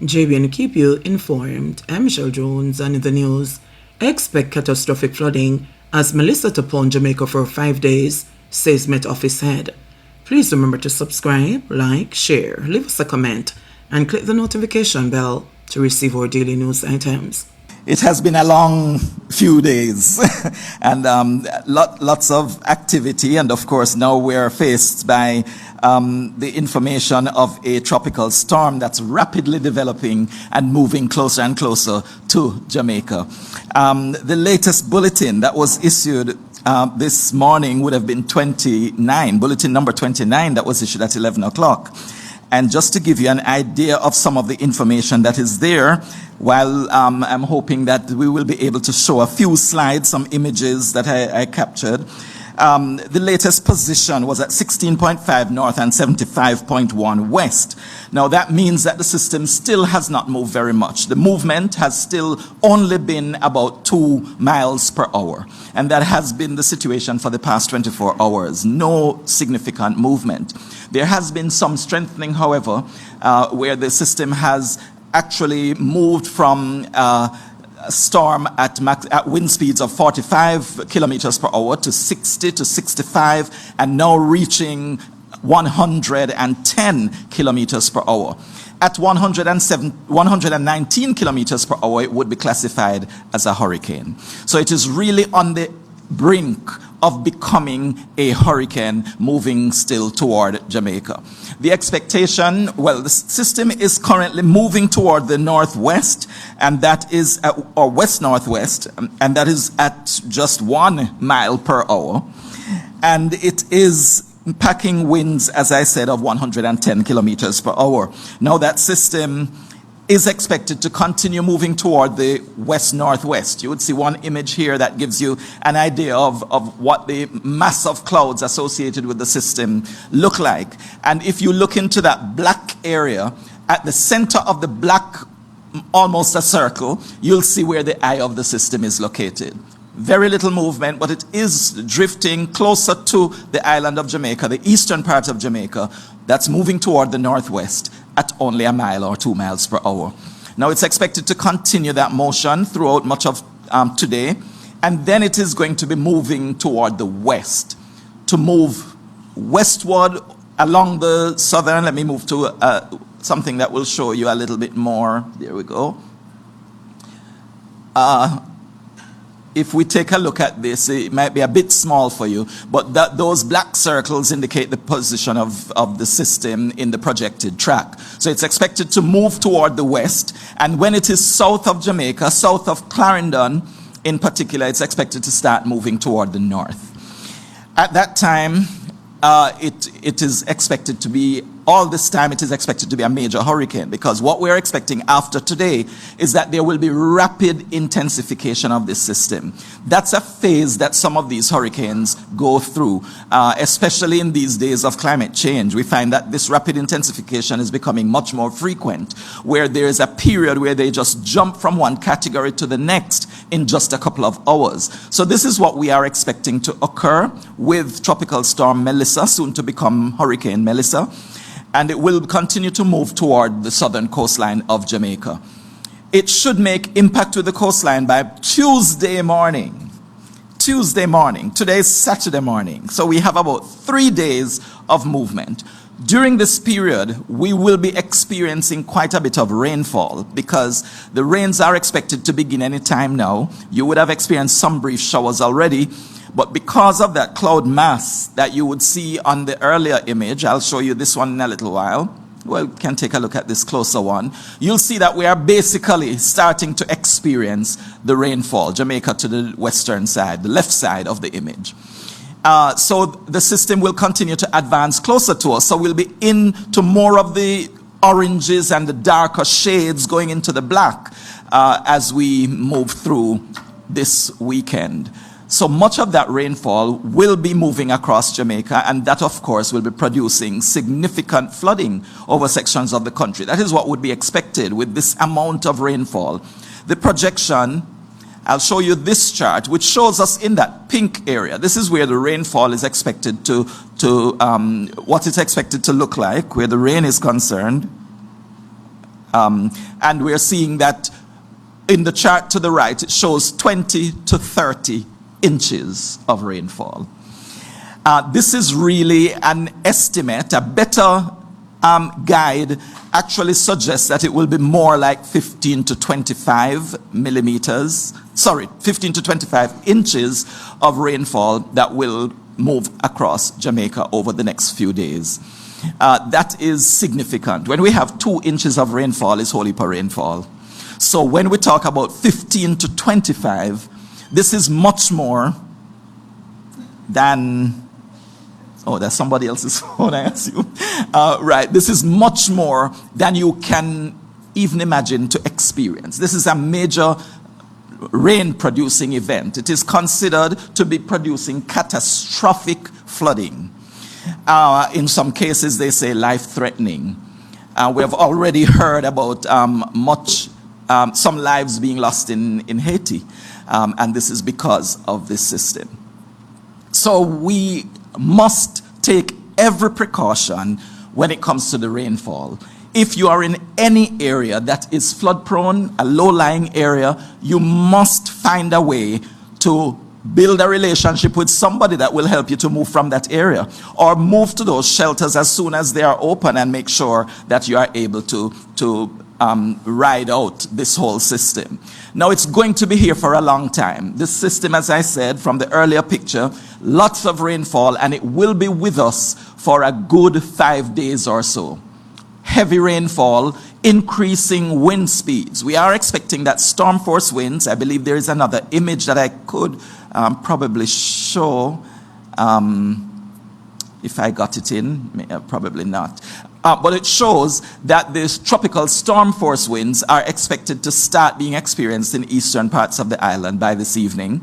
JBN keep you informed. I'm Michelle Jones, and in the news, expect catastrophic flooding as Melissa to pound Jamaica for 5 days, says Met Office head. Please remember to subscribe, like, share, leave us a comment, and click the notification bell to receive our daily news items. It has been a long few days and lots of activity, and of course now we're faced by the information of a tropical storm that's rapidly developing and moving closer and closer to Jamaica. The latest bulletin that was issued this morning would have been bulletin number 29 that was issued at 11 o'clock. And just to give you an idea of some of the information that is there, while I'm hoping that we will be able to show a few slides, some images that I captured. The latest position was at 16.5 north and 75.1 west. Now that means that the system still has not moved very much. The movement has still only been about 2 miles per hour. And that has been the situation for the past 24 hours. No significant movement. There has been some strengthening, however, where the system has actually moved from storm at wind speeds of 45 kilometers per hour to 60 to 65, and now reaching 110 kilometers per hour. At 119 kilometers per hour, it would be classified as a hurricane. So it is really on the brink of becoming a hurricane, moving still toward Jamaica. The expectation, well, the system is currently moving toward the northwest, and that is or west-northwest, and that is at just 1 mile per hour. And it is packing winds, as I said, of 110 kilometers per hour. Now that system is expected to continue moving toward the west-northwest. You would see one image here that gives you an idea of what the mass of clouds associated with the system look like. And if you look into that black area, at the center of the black, almost a circle, you'll see where the eye of the system is located. Very little movement, but it is drifting closer to the island of Jamaica, the eastern part of Jamaica, that's moving toward the northwest at only 1 mile or 2 miles per hour. Now it's expected to continue that motion throughout much of today, and then it is going to be moving toward the west, to move westward along the southern. Let me move to something that will show you a little bit more. There we go. If we take a look at this, it might be a bit small for you, but those black circles indicate the position of the system in the projected track. So it's expected to move toward the west, and when it is south of Jamaica, south of Clarendon in particular, it's expected to start moving toward the north. At that time, it is expected to be, all this time it is expected to be a major hurricane, because what we're expecting after today is that there will be rapid intensification of this system. That's a phase that some of these hurricanes go through, especially in these days of climate change. We find that this rapid intensification is becoming much more frequent, where there is a period where they just jump from one category to the next in just a couple of hours. So this is what we are expecting to occur with Tropical Storm Melissa, soon to become Hurricane Melissa. And it will continue to move toward the southern coastline of Jamaica. It should make impact to the coastline by Tuesday morning. Tuesday morning. Today is Saturday morning. So we have about 3 days of movement. During this period, we will be experiencing quite a bit of rainfall, because the rains are expected to begin any time now. You would have experienced some brief showers already. But because of that cloud mass that you would see on the earlier image, I'll show you this one in a little while. Well, we can take a look at this closer one. You'll see that we are basically starting to experience the rainfall, Jamaica to the western side, the left side of the image. So the system will continue to advance closer to us. So we'll be into more of the oranges and the darker shades going into the black as we move through this weekend. So much of that rainfall will be moving across Jamaica, and that, of course, will be producing significant flooding over sections of the country. That is what would be expected with this amount of rainfall. The projection, I'll show you this chart, which shows us in that pink area. This is where the rainfall is expected what it's expected to look like, where the rain is concerned. And we're seeing that in the chart to the right, it shows 20 to 30 inches of rainfall. This is really an estimate. A better guide actually suggests that it will be more like 15 to 25 millimeters, 15 to 25 inches of rainfall that will move across Jamaica over the next few days. That is significant. When we have 2 inches of rainfall, it's whole heap of rainfall. So when we talk about 15 to 25, this is much more than, oh, that's somebody else's phone, I assume. Right, this is much more than you can even imagine to experience. This is a major rain-producing event. It is considered to be producing catastrophic flooding. In some cases, they say life-threatening. We have already heard about some lives being lost in Haiti, and this is because of this system. So we must take every precaution when it comes to the rainfall. If you are in any area that is flood-prone, a low-lying area, you must find a way to build a relationship with somebody that will help you to move from that area, or move to those shelters as soon as they are open and make sure that you are able to ride out this whole system. Now, it's going to be here for a long time. This system, as I said from the earlier picture, lots of rainfall, and it will be with us for a good 5 days or so. Heavy rainfall, increasing wind speeds. We are expecting that storm force winds. I believe there is another image that I could probably show if I got it in, probably not. But it shows that these tropical storm force winds are expected to start being experienced in eastern parts of the island by this evening.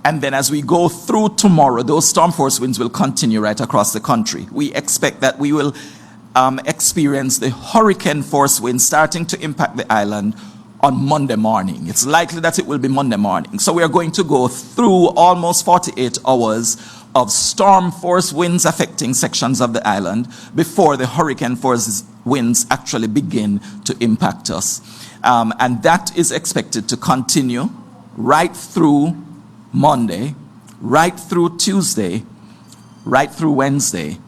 And then as we go through tomorrow, those storm force winds will continue right across the country. We expect that we will experience the hurricane force winds starting to impact the island on Monday morning. It's likely that it will be Monday morning. So we are going to go through almost 48 hours of storm force winds affecting sections of the island before the hurricane force winds actually begin to impact us. And that is expected to continue right through Monday, right through Tuesday, right through Wednesday.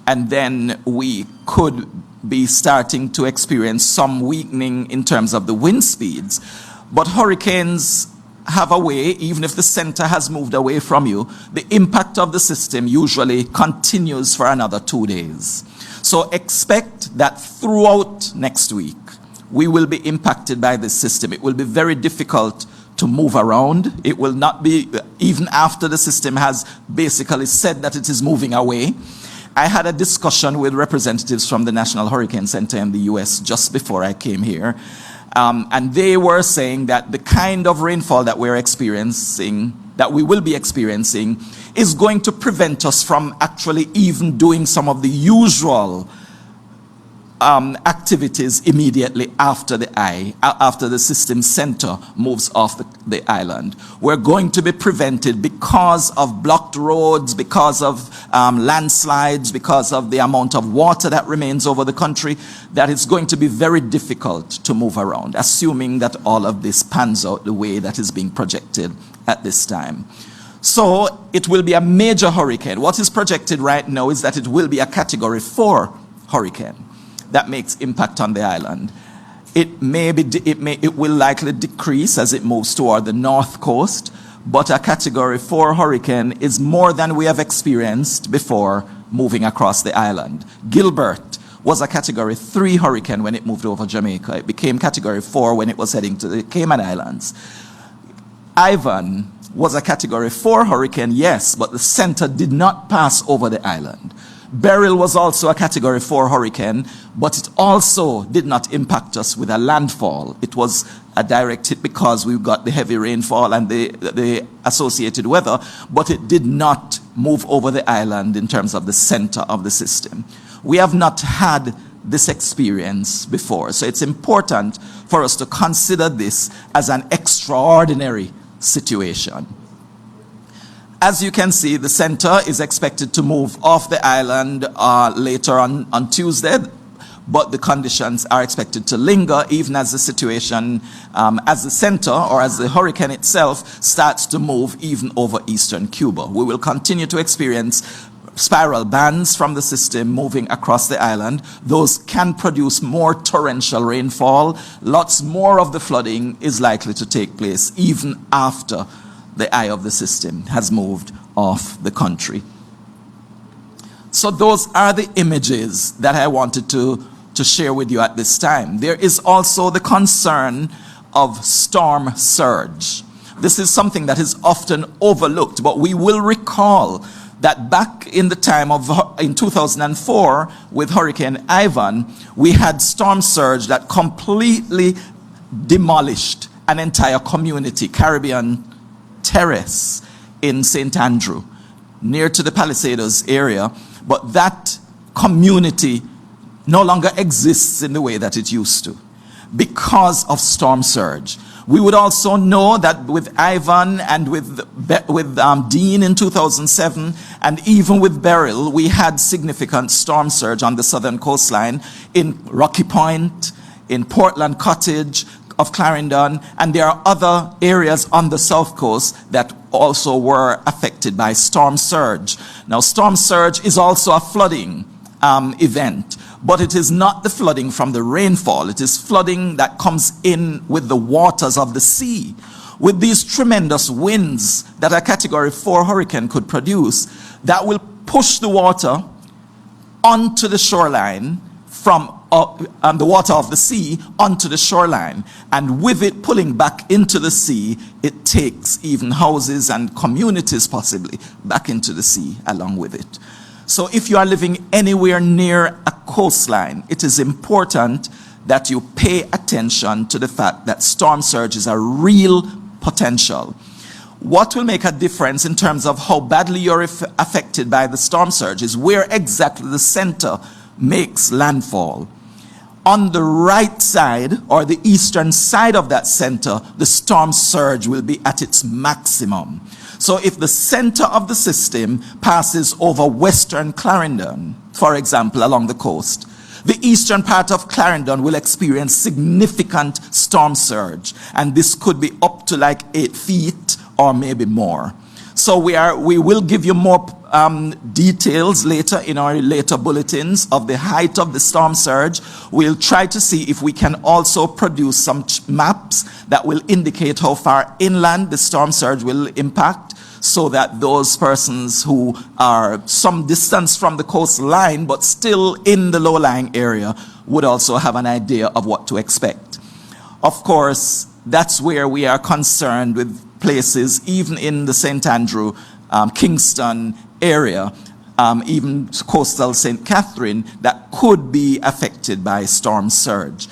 And then we could be starting to experience some weakening in terms of the wind speeds. But hurricanes have a way, even if the center has moved away from you, the impact of the system usually continues for another 2 days. So expect that throughout next week, we will be impacted by this system. It will be very difficult to move around. It will not be, even after the system has basically said that it is moving away. I had a discussion with representatives from the National Hurricane Center in the US just before I came here. And they were saying that the kind of rainfall that we're experiencing, that we will be experiencing, is going to prevent us from actually even doing some of the usual activities immediately after the system center moves off the island. We're going to be prevented because of blocked roads, because of landslides, because of the amount of water that remains over the country, that it's going to be very difficult to move around, assuming that all of this pans out the way that is being projected at this time. So it will be a major hurricane. What is projected right now is that it will be a Category 4 hurricane that makes impact on the island. It will likely decrease as it moves toward the north coast, but a Category 4 hurricane is more than we have experienced before moving across the island. Gilbert was a Category 3 hurricane when it moved over Jamaica. It became Category 4 when it was heading to the Cayman Islands. Ivan was a Category 4 hurricane, yes, but the center did not pass over the island. Beryl was also a Category 4 hurricane, but it also did not impact us with a landfall. It was a direct hit because we got the heavy rainfall and the associated weather, but it did not move over the island in terms of the center of the system. We have not had this experience before, so it's important for us to consider this as an extraordinary situation. As you can see, the center is expected to move off the island later on Tuesday, but the conditions are expected to linger even as the situation, as the center or as the hurricane itself starts to move even over eastern Cuba. We will continue to experience spiral bands from the system moving across the island. Those can produce more torrential rainfall. Lots more of the flooding is likely to take place even after the eye of the system has moved off the country. So those are the images that I wanted to share with you at this time. There is also the concern of storm surge. This is something that is often overlooked, but we will recall that back in the time of, in 2004, with Hurricane Ivan, we had storm surge that completely demolished an entire community, Caribbean Terrace in St. Andrew, near to the Palisados area. But that community no longer exists in the way that it used to because of storm surge. We would also know that with Ivan and with Dean in 2007, and even with Beryl, we had significant storm surge on the southern coastline in Rocky Point, in Portland Cottage of Clarendon, and there are other areas on the south coast that also were affected by storm surge. Now, storm surge is also a flooding event, but it is not the flooding from the rainfall. It is flooding that comes in with the waters of the sea. With these tremendous winds that a Category 4 hurricane could produce, that will push the water onto the shoreline from the water of the sea onto the shoreline. And with it pulling back into the sea, it takes even houses and communities possibly back into the sea along with it. So if you are living anywhere near a coastline, it is important that you pay attention to the fact that storm surge is a real potential. What will make a difference in terms of how badly you're affected by the storm surge is where exactly the center makes landfall. On the right side, or the eastern side of that center, the storm surge will be at its maximum. So if the center of the system passes over western Clarendon, for example, along the coast, the eastern part of Clarendon will experience significant storm surge. And this could be up to like 8 feet or maybe more. So we will give you more details later in our later bulletins of the height of the storm surge. We'll try to see if we can also produce some maps that will indicate how far inland the storm surge will impact, so that those persons who are some distance from the coastline but still in the low-lying area would also have an idea of what to expect. Of course, that's where we are concerned with places, even in the St. Andrew, Kingston area, even coastal St. Catherine, that could be affected by storm surge.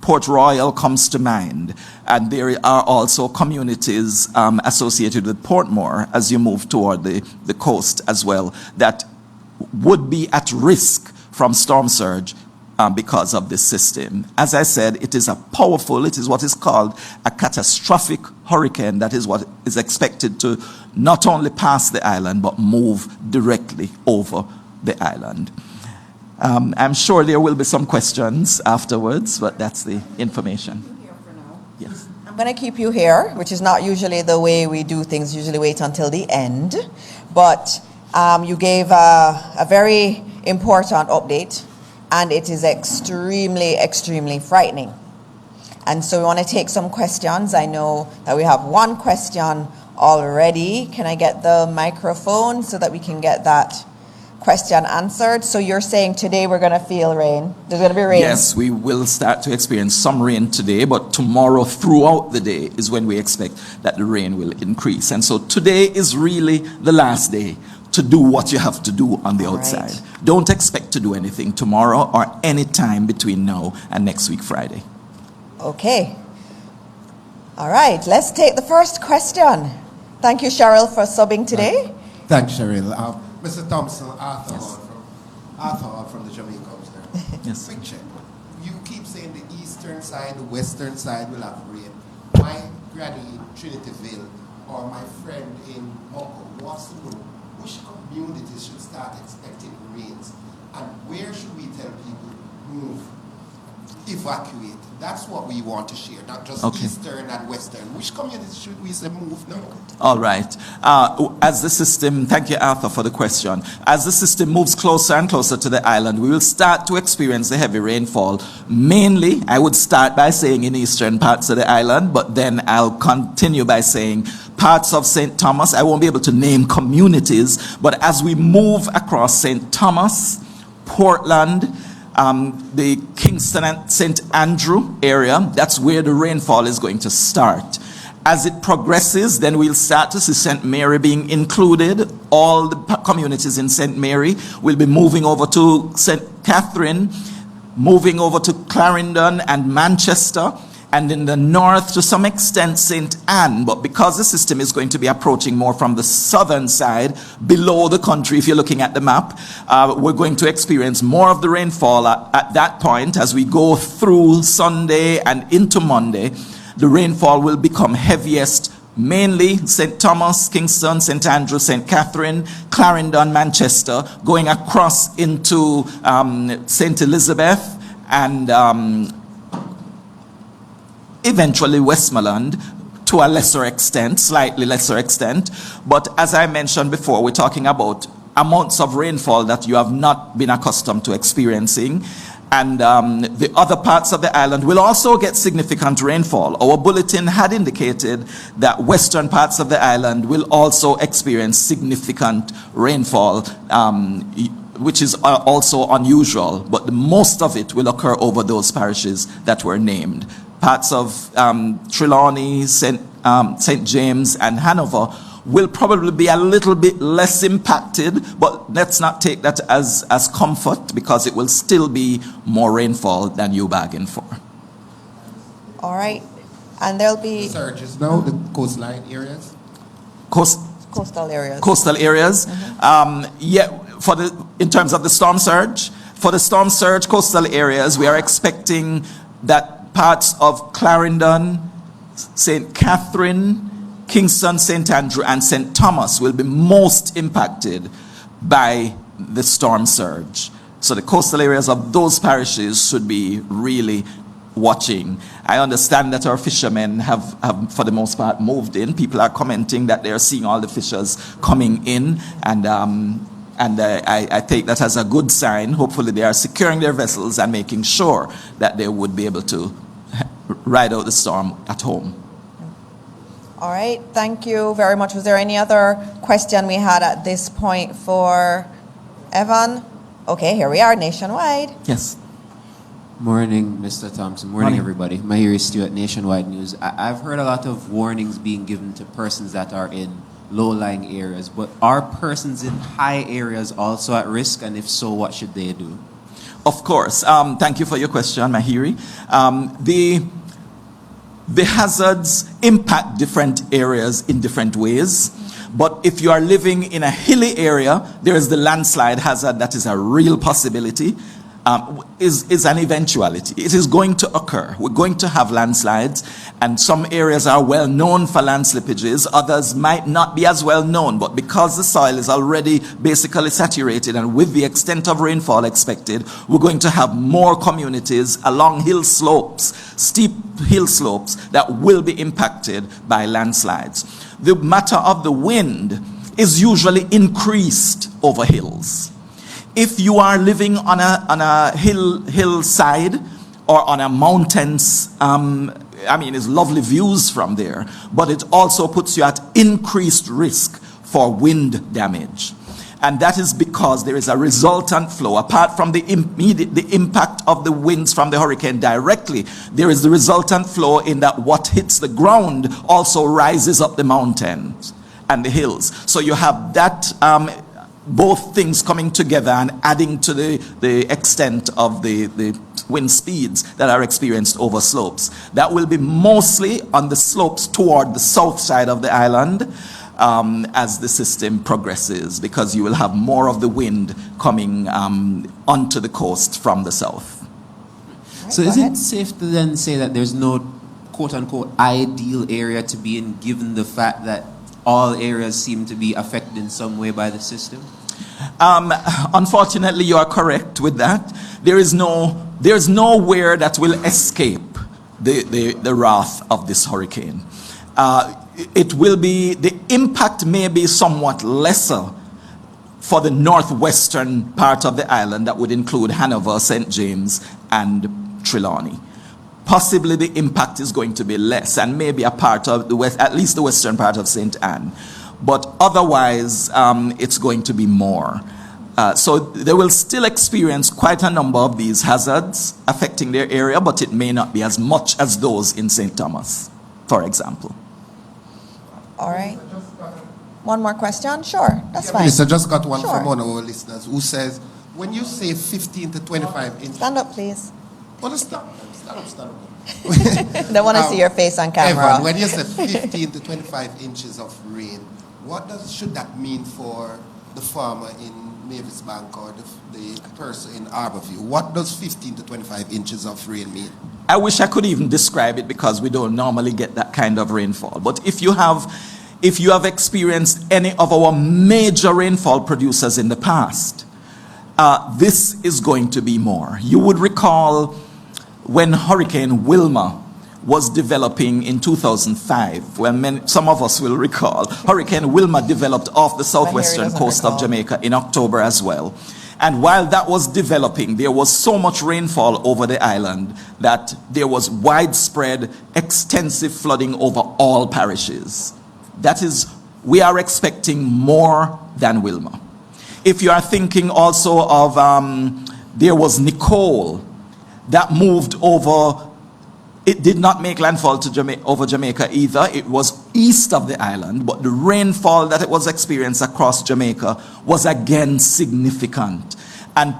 Port Royal comes to mind, and there are also communities associated with Portmore as you move toward the coast as well, that would be at risk from storm surge because of this system. As I said, it is what is called a catastrophic hurricane. That is what is expected to not only pass the island, but move directly over the island. I'm sure there will be some questions afterwards, but that's the information. Yes. I'm going to keep you here, which is not usually the way we do things. Usually wait until the end. But you gave a very important update, and it is extremely, extremely frightening. And so we want to take some questions. I know that we have one question already. Can I get the microphone so that we can get that question answered? So you're saying today we're going to feel rain? There's going to be rain? Yes, we will start to experience some rain today, but tomorrow throughout the day is when we expect that the rain will increase. And so today is really the last day to do what you have to do on the outside. Right. Don't expect to do anything tomorrow or any time between now and next week, Friday. Okay. All right, let's take the first question. Thank you, Cheryl, for subbing today. Thanks, Cheryl. Mr. Thompson, Arthur Hall from the Jamaica there. Yes. Quick check. You keep saying the eastern side, the western side will have rain. My granny in Trinityville or my friend in Moko wants to know which communities should start expecting rains, and where should we tell people move, evacuate. That's what we want to share, not just Okay. Eastern and Western. Which communities should we say move now? All right. As the system, thank you, Arthur, for the question. As the system moves closer and closer to the island, we will start to experience the heavy rainfall. Mainly, I would start by saying in eastern parts of the island, but then I'll continue by saying parts of St. Thomas. I won't be able to name communities, but as we move across St. Thomas, Portland, the Kingston and St. Andrew area, that's where the rainfall is going to start. As it progresses, then we'll start to see St. Mary being included. All the communities in St. Mary will be moving over to St. Catherine, moving over to Clarendon and Manchester, and in the north to some extent St. Anne. But because the system is going to be approaching more from the southern side, below the country, if you're looking at the map, we're going to experience more of the rainfall at that point. As we go through Sunday and into Monday, the rainfall will become heaviest mainly St. Thomas, Kingston, St. Andrew, St. Catherine, Clarendon, Manchester, going across into St. Elizabeth and eventually Westmoreland to a lesser extent, slightly lesser extent. But as I mentioned before, we're talking about amounts of rainfall that you have not been accustomed to experiencing. And the other parts of the island will also get significant rainfall. Our bulletin had indicated that western parts of the island will also experience significant rainfall, which is also unusual, but the most of it will occur over those parishes that were named. Parts of Trelawney, St. James, and Hanover will probably be a little bit less impacted, but let's not take that as comfort, because it will still be more rainfall than you bargained for. All right. And there'll be Surges now, the coastline areas? coastal areas. Coastal areas. In terms of the storm surge, for the storm surge coastal areas, we are expecting that parts of Clarendon, St. Catherine, Kingston, St. Andrew, and St. Thomas will be most impacted by the storm surge. So the coastal areas of those parishes should be really watching. I understand that our fishermen have for the most part moved in. People are commenting that they are seeing all the fishers coming in, and I take that as a good sign. Hopefully they are securing their vessels and making sure that they would be able to ride out the storm at home. All right, thank you very much. Was there any other question we had at this point for Evan? Okay, here we are, nationwide. Yes. Morning, Mr. Thompson. Morning, everybody. Mahiri Stewart, Nationwide News. I've heard a lot of warnings being given to persons that are in low-lying areas, but are persons in high areas also at risk? And if so, what should they do? Of course. Thank you for your question, Mahiri. The hazards impact different areas in different ways. But if you are living in a hilly area, there is the landslide hazard that is a real possibility. Is an eventuality. It is going to occur. We're going to have landslides, and some areas are well known for land slippages. Others might not be as well known, but because the soil is already basically saturated, and with the extent of rainfall expected, we're going to have more communities along hill slopes, steep hill slopes, that will be impacted by landslides. The matter of the wind is usually increased over hills. If you are living on a hillside or on a mountains, it's lovely views from there, but it also puts you at increased risk for wind damage. And that is because there is a resultant flow. Apart from the impact of the winds from the hurricane directly, there is the resultant flow in that what hits the ground also rises up the mountains and the hills. So you have that both things coming together and adding to the extent of the wind speeds that are experienced over slopes. That will be mostly on the slopes toward the south side of the island as the system progresses, because you will have more of the wind coming onto the coast from the south. So is it safe to then say that there's no quote-unquote ideal area to be in, given the fact that all areas seem to be affected in some way by the system? Unfortunately, you are correct with that. There is no There's nowhere that will escape the wrath of this hurricane. The impact may be somewhat lesser for the northwestern part of the island that would include Hanover, St. James, and Trelawney. Possibly the impact is going to be less, and maybe a part of the west, at least the western part of St. Anne. But otherwise, it's going to be more. So they will still experience quite a number of these hazards affecting their area, but it may not be as much as those in St. Thomas, for example. All right. One more question? Sure, that's fine. Minister, just got one Sure. from one of our listeners who says, when you say 15 to 25 inches... Stand up, please. Oh, stand up. They want to see your face on camera. Evan, when you say 15 to 25 inches of rain, should that mean for the farmer in Mavis Bank or the person in Arborview? What does 15 to 25 inches of rain mean? I wish I could even describe it, because we don't normally get that kind of rainfall. But if you have experienced any of our major rainfall producers in the past, this is going to be more. You would recall when Hurricane Wilma was developing in 2005, when some of us will recall, Hurricane Wilma developed off the southwestern coast of Jamaica in October as well. And while that was developing, there was so much rainfall over the island that there was widespread, extensive flooding over all parishes. That is, we are expecting more than Wilma. If you are thinking also of, there was Nicole that moved over. It did not make landfall over Jamaica either. It was east of the island, but the rainfall that it was experienced across Jamaica was again significant. And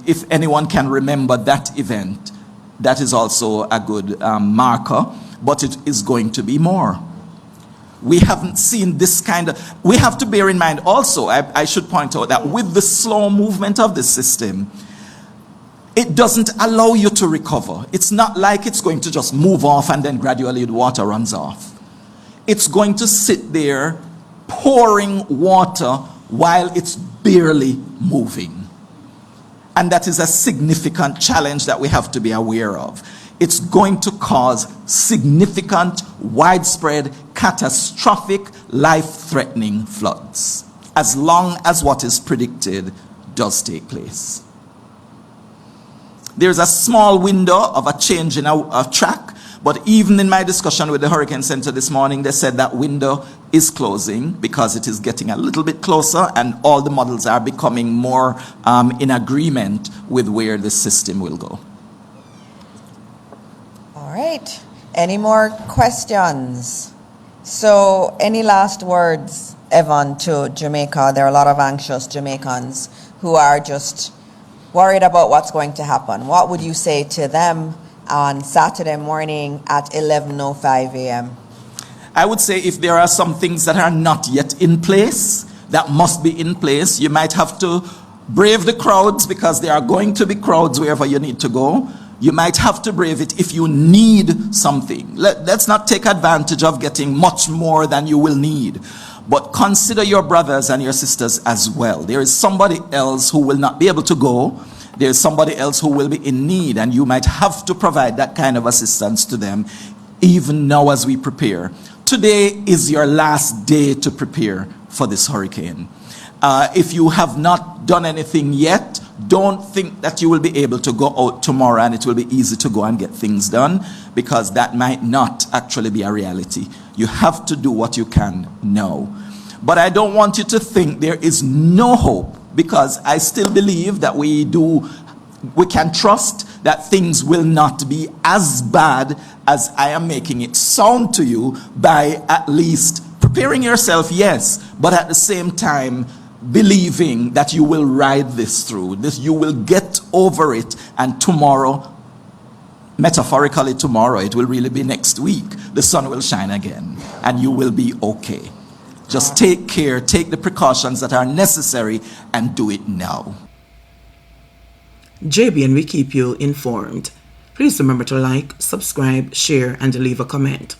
if anyone can remember that event, that is also a good marker, but it is going to be more. We haven't seen this kind of... We have to bear in mind also, I should point out that with the slow movement of the system, it doesn't allow you to recover. It's not like it's going to just move off and then gradually the water runs off. It's going to sit there pouring water while it's barely moving. And that is a significant challenge that we have to be aware of. It's going to cause significant, widespread, catastrophic, life-threatening floods, as long as what is predicted does take place. There's a small window of a change in a track, but even in my discussion with the Hurricane Center this morning, they said that window is closing because it is getting a little bit closer and all the models are becoming more in agreement with where the system will go. All right. Any more questions? So any last words, Evan, to Jamaica? There are a lot of anxious Jamaicans who are just worried about what's going to happen. What would you say to them on Saturday morning at 11:05 a.m.? I would say if there are some things that are not yet in place, that must be in place. You might have to brave the crowds because there are going to be crowds wherever you need to go. You might have to brave it if you need something. Let's not take advantage of getting much more than you will need. But consider your brothers and your sisters as well. There is somebody else who will not be able to go. There is somebody else who will be in need, and you might have to provide that kind of assistance to them, even now as we prepare. Today is your last day to prepare for this hurricane. If you have not done anything yet, don't think that you will be able to go out tomorrow and it will be easy to go and get things done, because that might not actually be a reality. You have to do what you can now. But I don't want you to think there is no hope, because I still believe that we can trust that things will not be as bad as I am making it sound to you by at least preparing yourself, yes, but at the same time believing that you will ride this through. You will get over it, and tomorrow, metaphorically tomorrow, it will really be next week, the sun will shine again and you will be okay. Just take care, take the precautions that are necessary, and do it now. JBN, we keep you informed. Please remember to like, subscribe, share, and leave a comment.